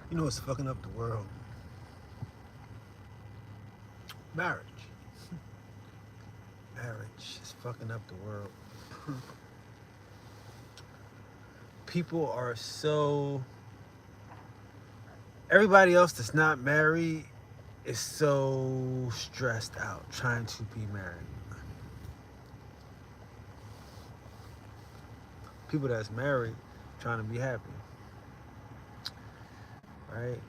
You know what's fucking up the world? Marriage. Marriage is fucking up the world. People are so. Everybody else that's not married is so stressed out trying to be married. People that's married trying to be happy, right?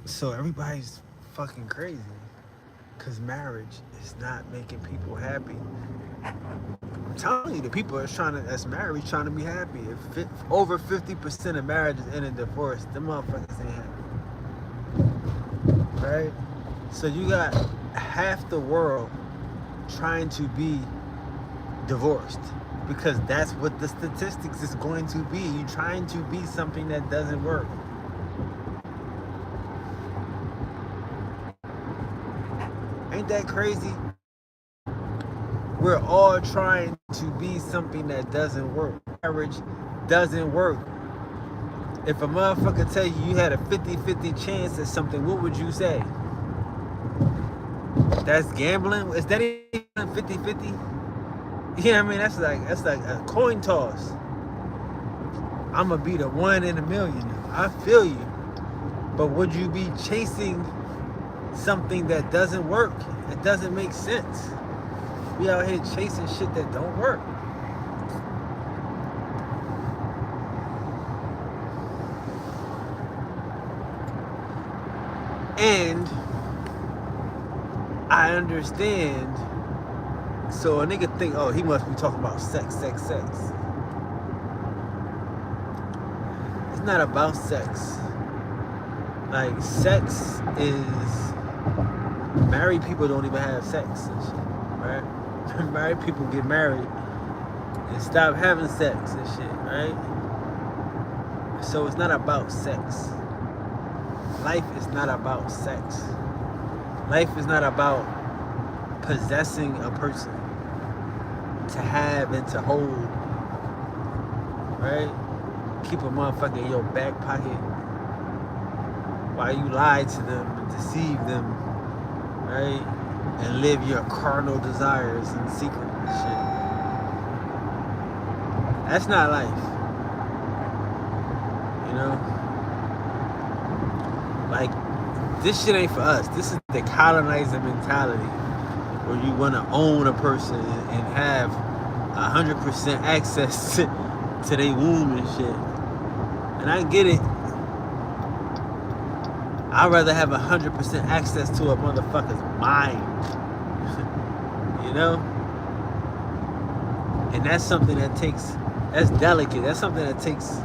So everybody's fucking crazy because marriage is not making people happy. I'm telling you, the people that's married trying to be happy. If over 50% of marriages end in divorce, them motherfuckers ain't happy, right? So you got half the world trying to be divorced because that's what the statistics is going to be. You trying to be something that doesn't work. Ain't that crazy? We're all trying to be something that doesn't work. Marriage doesn't work. If a motherfucker tell you you had a 50-50 chance at something, what would you say? That's gambling? Is that even 50-50? Yeah, I mean that's like a coin toss. I'ma be the one in a million. I feel you. But would you be chasing something that doesn't work? It doesn't make sense. We out here chasing shit that don't work. And I understand. So a nigga think, oh, he must be talking about sex. It's not about sex. Like, sex is... Married people don't even have sex and shit, right? Married people get married and stop having sex and shit, right? So it's not about sex. Life is not about sex. Life is not about possessing a person to have and to hold, right? Keep a motherfucker in your back pocket while you lie to them and deceive them, right? And live your carnal desires in secret and shit. That's not life. You know? Like, this shit ain't for us. This is the colonizer mentality where you want to own a person and have 100% access to their womb and shit. And I get it. I'd rather have 100% access to a motherfucker's mind. You know? And that's something that takes, that's delicate. That's something that takes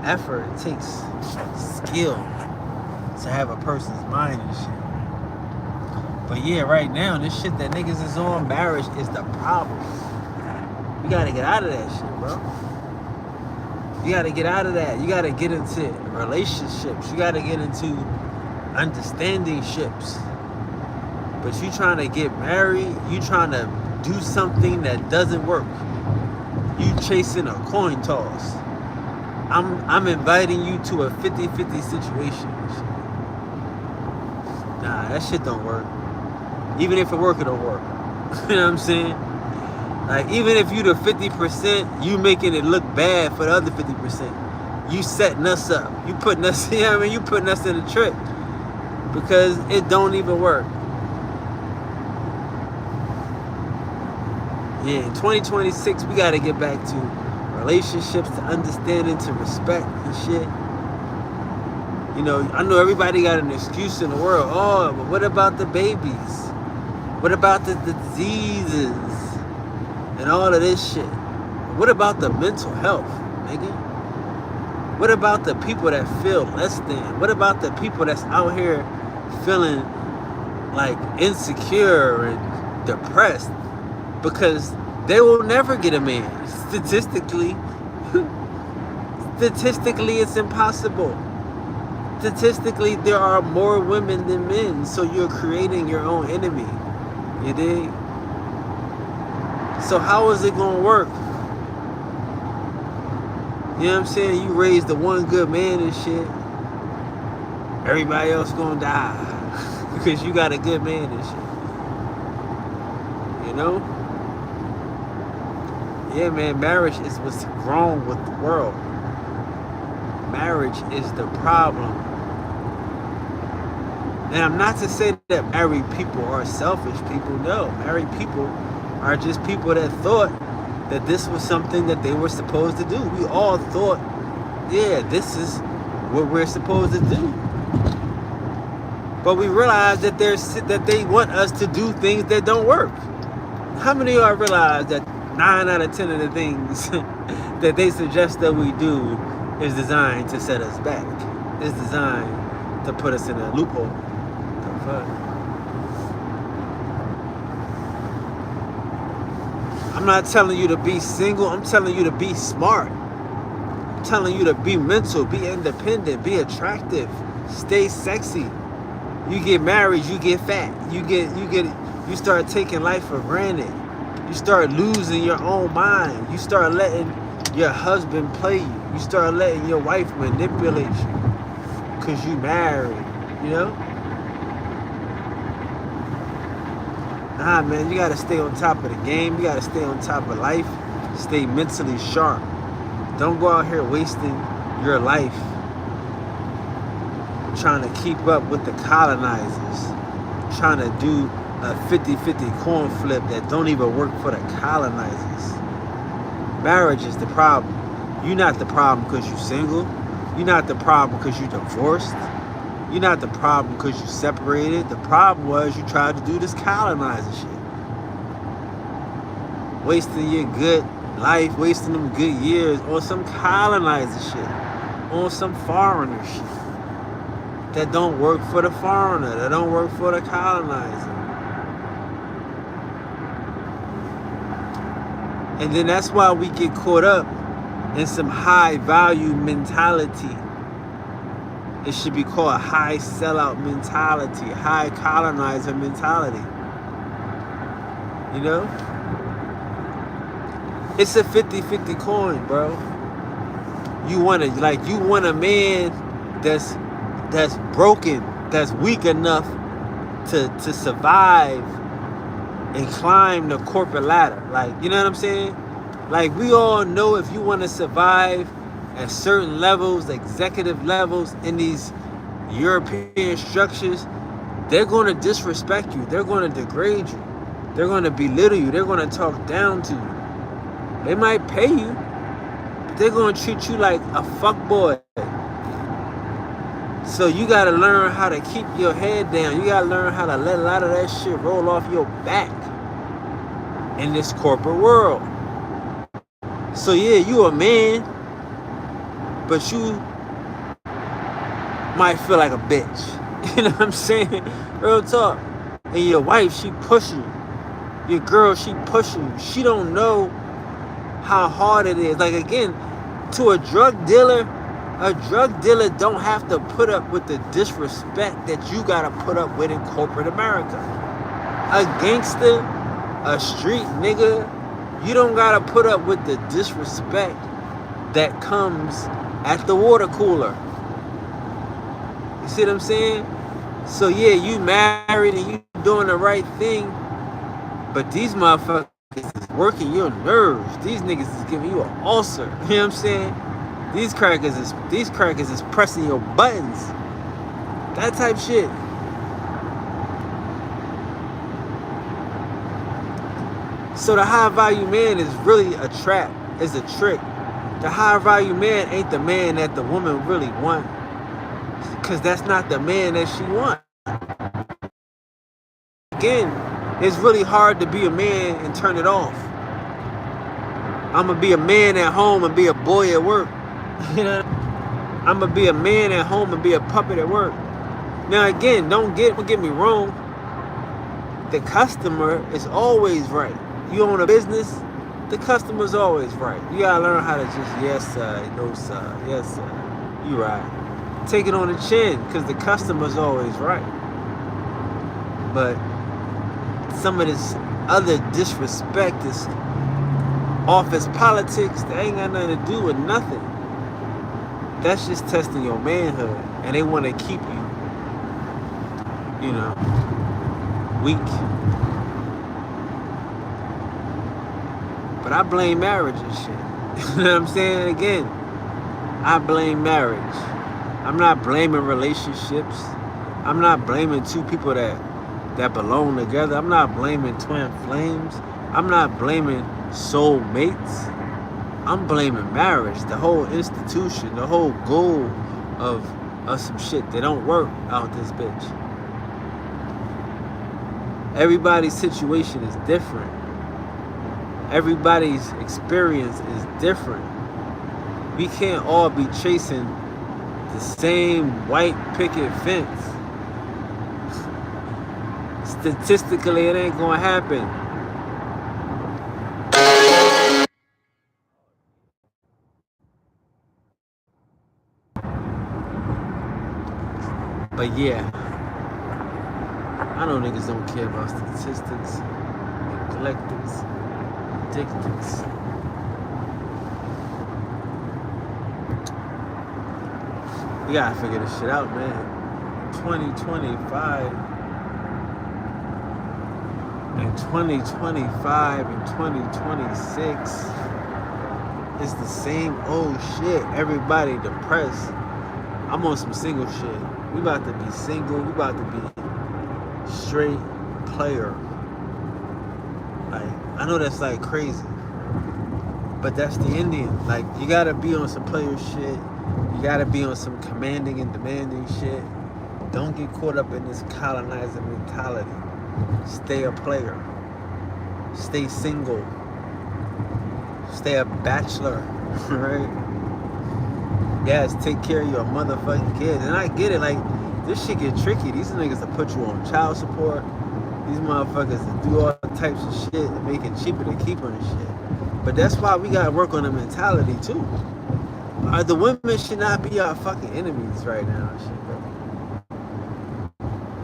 effort. It takes skill to have a person's mind and shit. But yeah, right now, this shit that niggas is on, marriage is the problem. You gotta get out of that shit, bro. You gotta get out of that. You gotta get into relationships. You gotta get into understanding ships. But you trying to get married, you trying to do something that doesn't work. You chasing a coin toss. I'm inviting you to a 50-50 situation. Nah, that shit don't work. Even if it work, it don't work. You know what I'm saying? Like, even if you the 50%, you making it look bad for the other 50%. You setting us up. You putting us, you know what I mean? You putting us in a trick. Because it don't even work. Yeah, in 2026, we gotta get back to relationships, to understanding, to respect and shit. You know, I know everybody got an excuse in the world. Oh, but what about the babies? What about the diseases? And all of this shit. What about the mental health, nigga? What about the people that feel less than? What about the people that's out here feeling like insecure and depressed because they will never get a man? Statistically, it's impossible. Statistically, there are more women than men, so you're creating your own enemy. You dig? So how is it gonna work? You know what I'm saying? You raise the one good man and shit. Everybody else gonna die because you got a good man and shit. You know? Yeah, man. Marriage is what's wrong with the world. Marriage is the problem. And I'm not to say that married people are selfish people. No, married people are just people that thought that this was something that they were supposed to do. We all thought, yeah, this is what we're supposed to do. But we realize that they want us to do things that don't work. How many of y'all realize that 9 out of 10 of the things that they suggest that we do is designed to set us back? It's designed to put us in a loophole. The fuck? I'm not telling you to be single. I'm telling you to be smart. I'm telling you to be mental, be independent, be attractive, stay sexy. You get married, you get fat. You start taking life for granted. You start losing your own mind. You start letting your husband play you. You start letting your wife manipulate you because you married, you know? Nah, man, you gotta stay on top of the game. You gotta stay on top of life. Stay mentally sharp. Don't go out here wasting your life trying to keep up with the colonizers, trying to do a 50-50 coin flip that don't even work for the colonizers. Marriage is the problem. You're not the problem because you're single. You're not the problem because you're divorced. You're not the problem because you separated. The problem was you tried to do this colonizer shit. Wasting your good life, wasting them good years on some colonizer shit, on some foreigner shit that don't work for the foreigner, that don't work for the colonizer. And then that's why we get caught up in some high value mentality. It should be called high sellout mentality, high colonizer mentality. You know? It's a 50-50 coin, bro. You want a man that's broken, that's weak enough to survive and climb the corporate ladder. Like, you know what I'm saying? Like, we all know if you want to survive at certain levels, executive levels in these European structures, they're going to disrespect you. They're going to degrade you. They're going to belittle you. They're going to talk down to you. They might pay you, but they're going to treat you like a fuckboy. So you got to learn how to keep your head down. You got to learn how to let a lot of that shit roll off your back in this corporate world. So yeah, you a man, but you might feel like a bitch. You know what I'm saying? Real talk. And your wife, she pushing you. Your girl, she pushing you. She don't know how hard it is. Like, again, to a drug dealer don't have to put up with the disrespect that you gotta put up with in corporate America. A gangster, a street nigga, you don't gotta put up with the disrespect that comes at the water cooler. You see what I'm saying? So yeah, you married and you doing the right thing, but these motherfuckers is working your nerves. These niggas is giving you an ulcer. You know what I'm saying? These crackers is pressing your buttons. That type shit. So the high value man is really a trap, is a trick. The high value man ain't the man that the woman really want, because that's not the man that she want. Again, it's really hard to be a man and turn it off. I'm gonna be a man at home and be a boy at work. You know, I'm gonna be a man at home and be a puppet at work. Now again, don't get me wrong. The customer is always right. You own a business, the customer's always right. You gotta learn how to just yes sir, no sir, yes sir, you right. Take it on the chin, because the customer's always right. But some of this other disrespect, this office politics, that ain't got nothing to do with nothing. that's just testing your manhood, and they want to keep you, weak. But I blame marriage and shit. You know what I'm saying? Again, I blame marriage. I'm not blaming relationships. I'm not blaming two people that belong together. I'm not blaming twin flames. I'm not blaming soulmates. I'm blaming marriage, the whole institution, the whole goal of some shit that don't work out this bitch. Everybody's situation is different. Everybody's experience is different. We can't all be chasing the same white picket fence. Statistically, it ain't gonna happen. But yeah, I know niggas don't care about statistics, neglectors, addictors. We gotta figure this shit out, man. 2025 and 2025 and 2026 it's the same old shit. Everybody depressed. I'm on some single shit. We about to be single. We about to be straight player. Like, I know that's like crazy, but that's the Indian. Like, you gotta be on some player shit. You gotta be on some commanding and demanding shit. Don't get caught up in this colonizer mentality. Stay a player. Stay single. Stay a bachelor, right? Yes, take care of your motherfucking kids. And I get it, like, this shit get tricky. These niggas that put you on child support. These motherfuckers that do all types of shit and make it cheaper to keep her and shit. But that's why we gotta work on the mentality too. The women should not be our fucking enemies right now and shit, bro.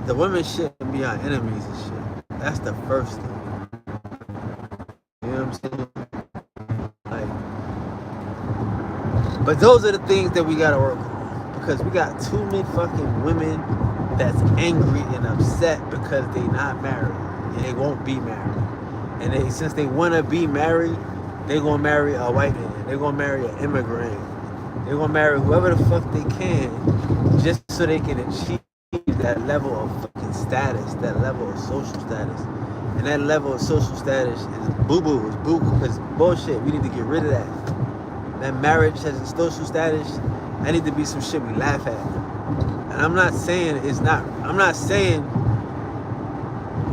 The women shouldn't be our enemies and shit. That's the first thing. You know what I'm saying? But those are the things that we gotta work on, because we got too many fucking women that's angry and upset because they not married and they won't be married. And since they wanna be married, they gonna marry a white man. They gonna marry an immigrant. They gonna marry whoever the fuck they can, just so they can achieve that level of fucking status, that level of social status. And that level of social status is boo-boo, it's bullshit. We need to get rid of that. That marriage as a social status, that need to be some shit we laugh at. And I'm not saying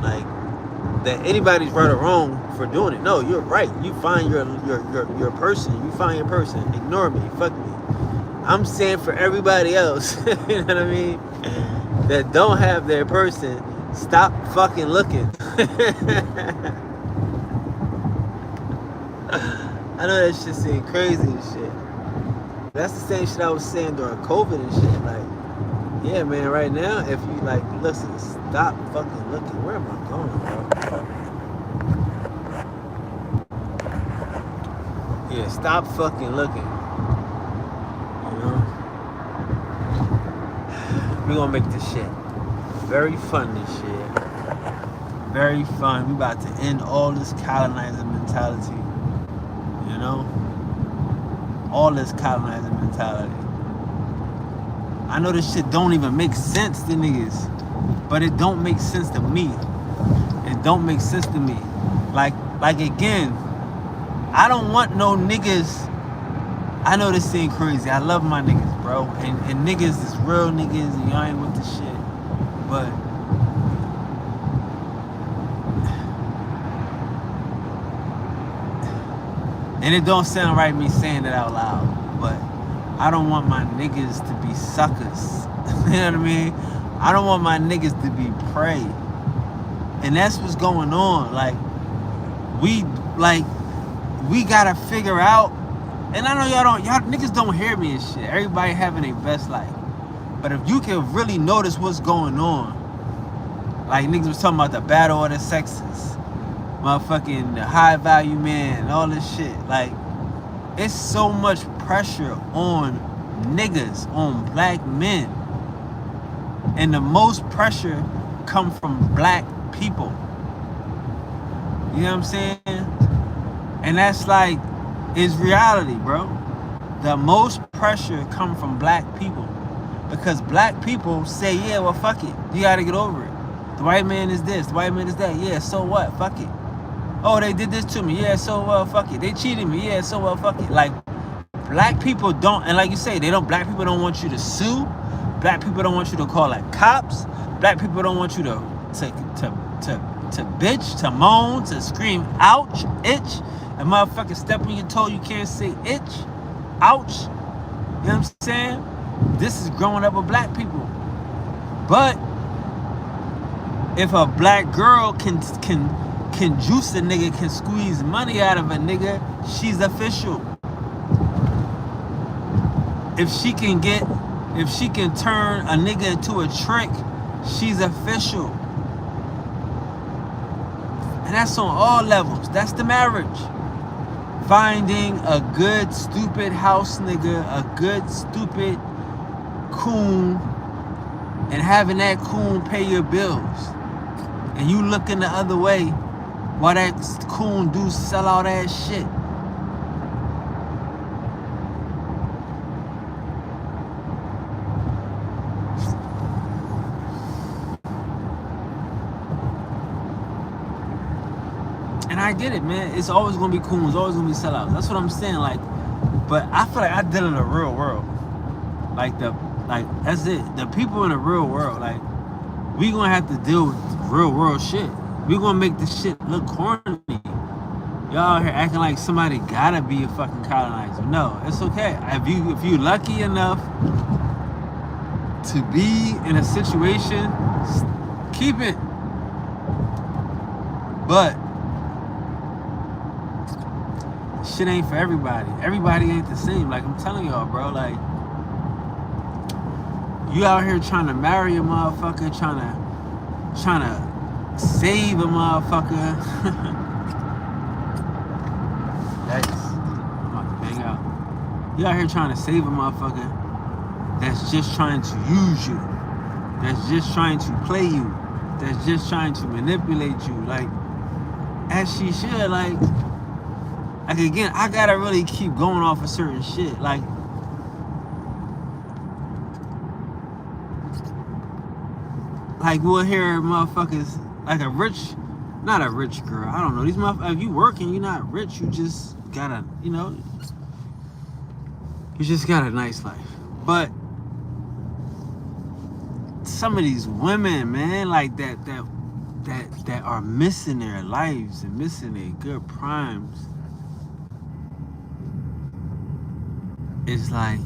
like that anybody's right or wrong for doing it. No, you're right. You find your person. You find your person. Ignore me. Fuck me. I'm saying for everybody else, you know what I mean, that don't have their person, stop fucking looking. I know that shit seem crazy and shit. That's the same shit I was saying during COVID and shit. Like, yeah, man, right now, if you, like, listen, stop fucking looking. Where am I going, bro? Yeah, stop fucking looking. You know? We're gonna make this shit very fun this year. Very fun. We about to end all this colonizer mentality. You know? All this colonizer mentality. I know this shit don't even make sense to niggas, but it don't make sense to me. It don't make sense to me. Like again, I don't want no niggas. I know this ain't crazy. I love my niggas, bro. And niggas is real niggas, and y'all ain't with the shit. But and it don't sound right me saying it out loud, but I don't want my niggas to be suckers. You know what I mean? I don't want my niggas to be prey. And that's what's going on. Like, we gotta figure out, and I know y'all niggas don't hear me and shit. Everybody having their best life. But if you can really notice what's going on, like niggas was talking about the battle of the sexes, motherfucking high value man, and all this shit. Like, it's so much pressure on niggas on black men. And the most pressure come from black people. You know what I'm saying? And that's like, it's reality, bro. The most pressure come from black people. Because black people say, yeah, well, fuck it. You gotta get over it. The white man is this, the white man is that. Yeah, so what? Fuck it. Oh, they did this to me. Yeah, so fuck it. They cheated me. Yeah, so fuck it. Like, black people don't, and like you say, black people don't want you to sue. Black people don't want you to call like cops. Black people don't want you to bitch, to moan, to scream, ouch, itch. A motherfucker step on your toe, you can't say itch, ouch. You know what I'm saying? This is growing up with black people. But if a black girl can juice a nigga, can squeeze money out of a nigga, she's official. If she can turn a nigga into a trick, she's official. And that's on all levels. That's the marriage. Finding a good, stupid house nigga, a good, stupid coon, and having that coon pay your bills. And you looking the other way while that coon do sell all that shit. And I get it, man. It's always gonna be coons, always gonna be sellouts. That's what I'm saying. Like, but I feel like I deal in the real world. Like that's it. The people in the real world, like, we gonna have to deal with real world shit. We gonna make this shit look corny. Y'all out here acting like somebody gotta be a fucking colonizer. No, it's okay. If you lucky enough to be in a situation, keep it. But shit ain't for everybody. Everybody ain't the same. Like I'm telling y'all, bro. Like, you out here trying to marry a motherfucker, trying to save a motherfucker. I'm about to bang out. You out here trying to save a motherfucker that's just trying to use you, that's just trying to play you, that's just trying to manipulate you, like, as she should. Like again, I gotta really keep going off of certain shit. Like we'll hear motherfuckers, like not a rich girl, I don't know, these motherfuckers, if you working, you're not rich, you just got a nice life. But some of these women, man, like that are missing their lives and missing their good primes. It's like,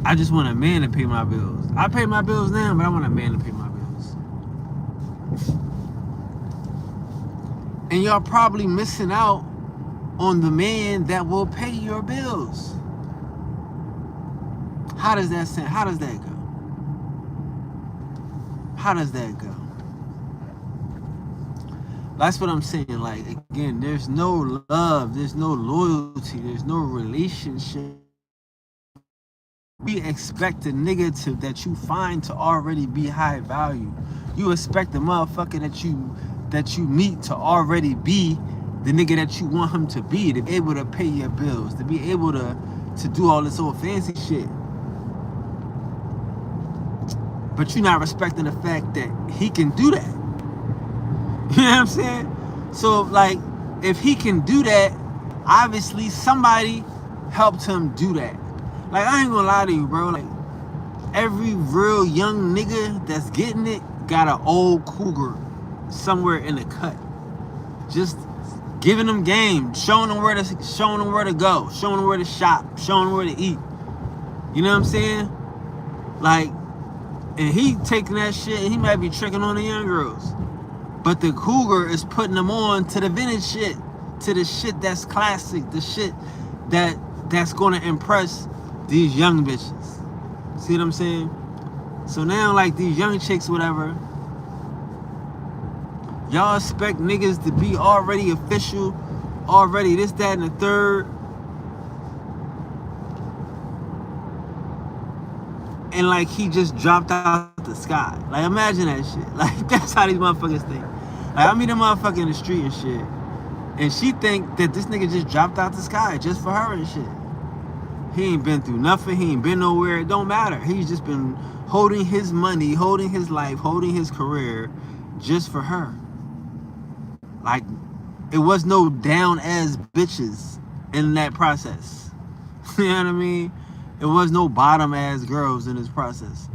I just want a man to pay my bills. I pay my bills now, but I want a man to pay my bills. And y'all probably missing out on the man that will pay your bills. How does that sound? How does that go? How does that go? That's what I'm saying. Like, again, there's no love, there's no loyalty, there's no relationship. We expect a nigga that you find to already be high value. You expect the motherfucker that you meet to already be the nigga that you want him to be able to pay your bills, to be able to do all this old fancy shit. But you're not respecting the fact that he can do that. You know what I'm saying? So, like, if he can do that, obviously somebody helped him do that. Like, I ain't gonna lie to you, bro. Like, every real young nigga that's getting it got an old cougar somewhere in the cut. Just giving them game, showing them where to go, showing them where to shop, showing them where to eat. You know what I'm saying? Like, and he taking that shit, and he might be tricking on the young girls. But the cougar is putting them on to the vintage shit, to the shit that's classic, the shit that's gonna impress these young bitches. See what I'm saying? So now, like, these young chicks, whatever, y'all expect niggas to be already official, already this, that, and the third. and like he just dropped out the sky. Like imagine that shit. Like that's how these motherfuckers think. Like I meet a motherfucker in the street and shit, and she think that this nigga just dropped out the sky just for her and shit. He ain't been through nothing. He ain't been nowhere. It don't matter. He's just been holding his money, holding his life, holding his career just for her. Like, it was no down ass bitches in that process. You know what I mean? It was no bottom ass girls in this process.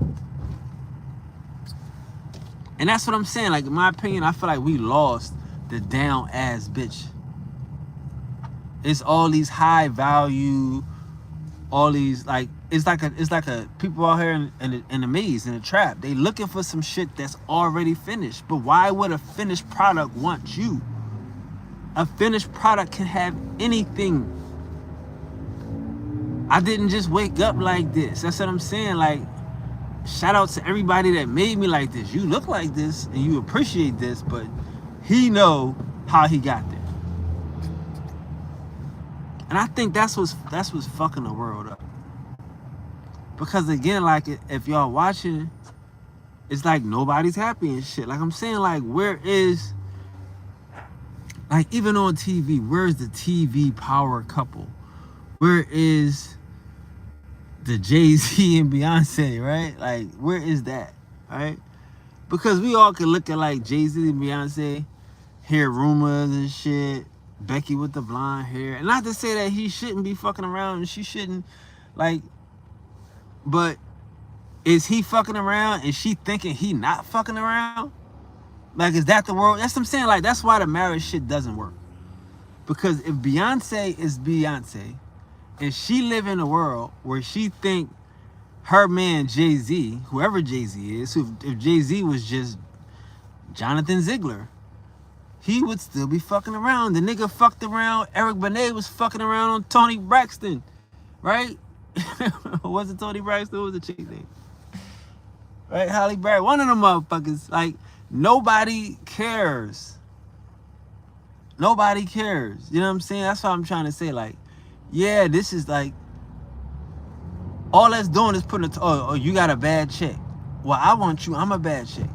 And that's what I'm saying. Like, in my opinion, I feel like we lost the down ass bitch. It's all these high value, all these like it's like a people out here in the maze, in the trap. They looking for some shit that's already finished. But why would a finished product want you? A finished product can have anything. I didn't just wake up like this. That's what I'm saying. Like, shout out to everybody that made me like this. You look like this and you appreciate this, but he know how he got there. And I think that's what's fucking the world up. Because again, like if y'all watching, it's like nobody's happy and shit. Like I'm saying, like where is, like even on TV, where's the TV power couple? Where is the Jay-Z and Beyonce, right? Like where is that, right? Because we all can look at like Jay-Z and Beyonce, hear rumors and shit, Becky with the blonde hair. And not to say that he shouldn't be fucking around and she shouldn't, like, but is he fucking around and she thinking he not fucking around? Like, is that the world? That's what I'm saying. Like, that's why the marriage shit doesn't work. Because if Beyonce is Beyonce and she live in a world where she think her man Jay-Z, whoever Jay-Z is, if Jay-Z was just Jonathan Ziegler, he would still be fucking around. The nigga fucked around. Eric Benet was fucking around on Toni Braxton, right? Was it Toni Braxton? What was the chick name? Right? Halle Berry. One of them motherfuckers. Like, nobody cares. Nobody cares. You know what I'm saying? That's what I'm trying to say. Like, yeah, this is like, all that's doing is putting oh, you got a bad chick. Well, I want you. I'm a bad chick.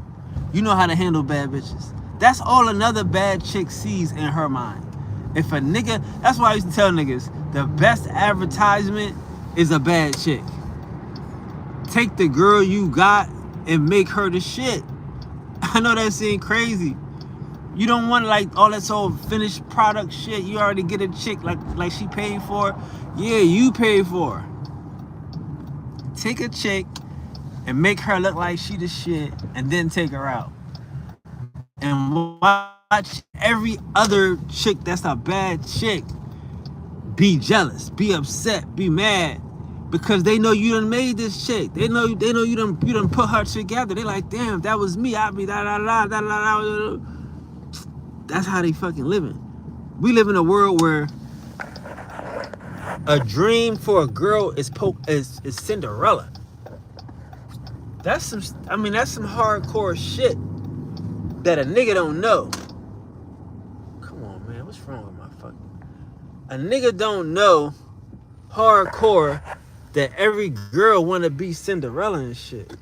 You know how to handle bad bitches. That's all another bad chick sees in her mind. If a nigga, that's why I used to tell niggas, the best advertisement is a bad chick. Take the girl you got and make her the shit. I know that seems crazy. You don't want like all that old finished product shit. You already get a chick like she paid for. Yeah, you paid for her. Take a chick and make her look like she the shit and then take her out. And watch every other chick that's a bad chick be jealous, be upset, be mad, because they know you done made this chick. They know you done put her together. They like, damn, that was me. I be da da da da da da. That's how they fucking living. We live in a world where a dream for a girl is Cinderella. That's some hardcore shit that a nigga don't know. Come on, man. What's wrong with my fucking... A nigga don't know hardcore that every girl want to be Cinderella and shit.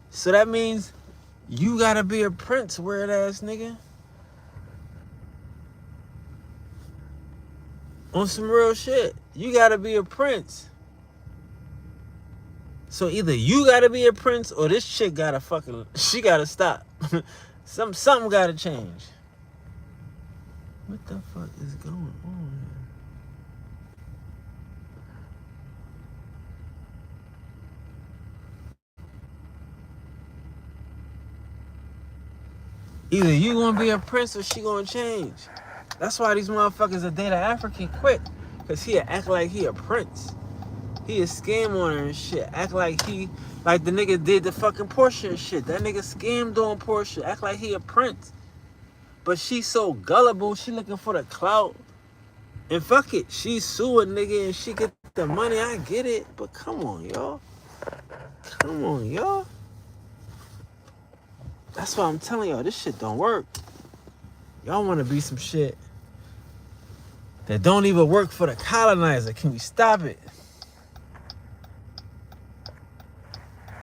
So that means you gotta be a prince, weird ass nigga. On some real shit. You gotta be a prince. So either you gotta be a prince or this chick gotta she gotta stop. Something gotta change. What the fuck is going on here? Either you gonna be a prince or she gonna change. That's why these motherfuckers that date an African quit. Cause he'll act like he a prince. He a scam on her and shit. Act like the nigga did the fucking Porsche and shit. That nigga scammed on Porsche. Act like he a prince. But she's so gullible. She looking for the clout. And fuck it. She sue a nigga and she get the money. I get it. But come on, y'all. Come on, y'all. That's why I'm telling y'all. This shit don't work. Y'all want to be some shit. that don't even work for the colonizer. Can we stop it?